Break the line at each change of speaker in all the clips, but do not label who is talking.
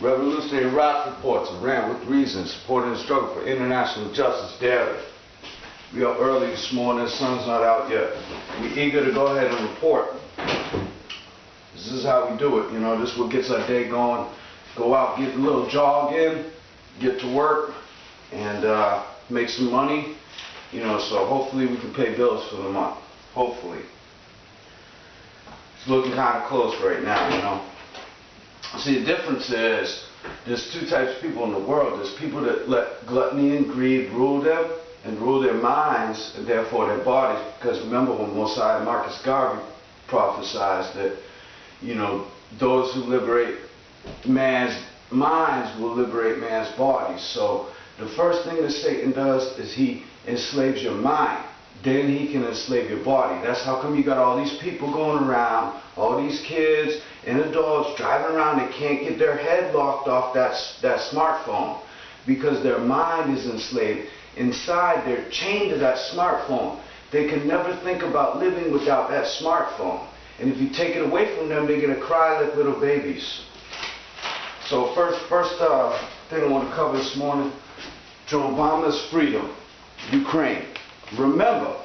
Revolutionary Ras Reports, ran with reason, supporting the struggle for international justice daily. We up early this morning, the sun's not out yet. We're eager to go ahead and report. This is how we do it, this is what gets our day going. Go out, get a little jog in, get to work, and make some money, so hopefully we can pay bills for the month. Hopefully. It's looking kind of close right now, See, the difference is, there's two types of people in the world. There's people that let gluttony and greed rule them and rule their minds and therefore their bodies. Because remember when Mosiah Marcus Garvey prophesied that, those who liberate man's minds will liberate man's bodies. So the first thing that Satan does is he enslaves your mind. Then he can enslave your body. That's how come you got all these people going around, all these kids and adults driving around that can't get their head locked off that smartphone because their mind is enslaved. Inside, they're chained to that smartphone. They can never think about living without that smartphone. And if you take it away from them, they're going to cry like little babies. So first thing I want to cover this morning, Joe Obama's freedom, Ukraine. Remember,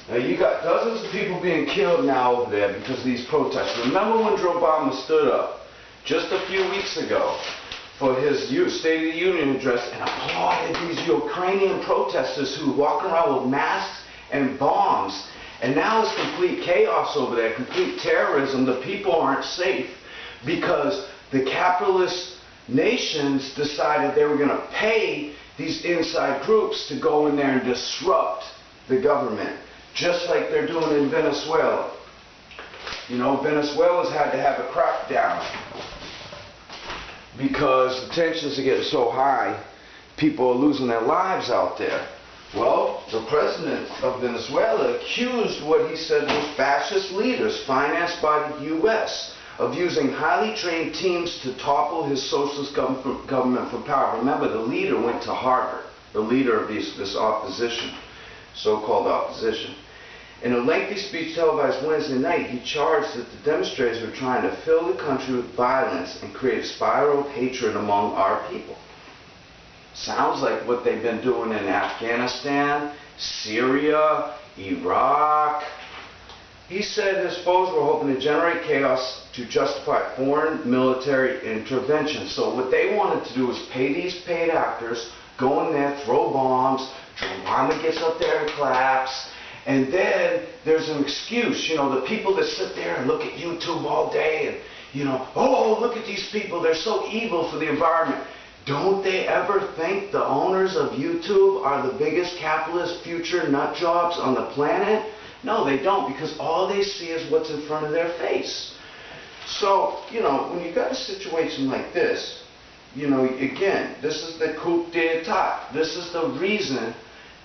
now you got dozens of people being killed now over there because of these protests. Remember when Joe Obama stood up just a few weeks ago for his State of the Union address and applauded these Ukrainian protesters who walk around with masks and bombs. And now it's complete chaos over there, complete terrorism. The people aren't safe because the capitalist nations decided they were going to pay these inside groups to go in there and disrupt the government, just like they're doing in Venezuela. Venezuela's had to have a crackdown because the tensions are getting so high, people are losing their lives out there. Well, the president of Venezuela accused what he said was fascist leaders financed by the U.S. of using highly trained teams to topple his socialist government from power. Remember, the leader went to Harvard, the leader of this opposition, so-called opposition. In a lengthy speech televised Wednesday night, he charged that the demonstrators were trying to fill the country with violence and create a spiral of hatred among our people. Sounds like what they've been doing in Afghanistan, Syria, Iraq. He said his foes were hoping to generate chaos to justify foreign military intervention. So what they wanted to do was pay these paid actors, go in there, throw bombs, Joe Obama gets up there and claps, and then there's an excuse. The people that sit there and look at YouTube all day and, oh, look at these people, they're so evil for the environment. Don't they ever think the owners of YouTube are the biggest capitalist future nut jobs on the planet? No, they don't, because all they see is what's in front of their face. So, when you got a situation like this, again, this is the coup d'etat. This is the reason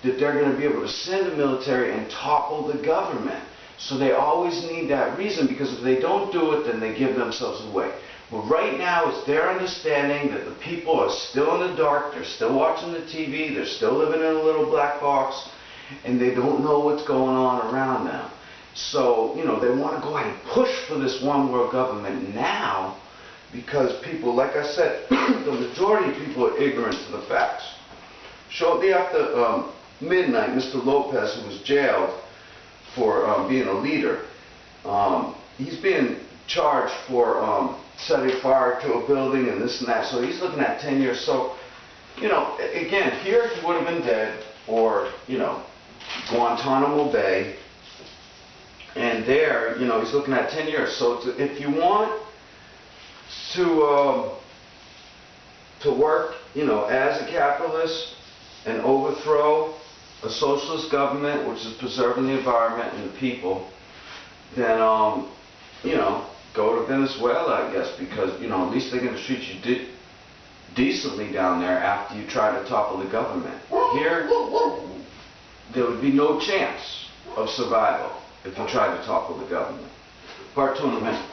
that they're going to be able to send the military and topple the government. So they always need that reason, because if they don't do it, then they give themselves away. But right now, it's their understanding that the people are still in the dark, they're still watching the TV, they're still living in a little black box, and they don't know what's going on around them. So, they want to go ahead and push for this one world government now, because people, like I said, the majority of people are ignorant to the facts. Shortly after midnight, Mr. Lopez, who was jailed for being a leader, he's being charged for setting fire to a building and this and that. So he's looking at 10 years. So, again, here he would have been dead, or, Guantanamo Bay. And there, he's looking at 10 years. So if you want to work, as a capitalist and overthrow a socialist government which is preserving the environment and the people, then, go to Venezuela, I guess, because, at least they're going to treat you decently down there after you try to topple the government. Here, there would be no chance of survival if you tried to topple the government. Part 2 in a minute.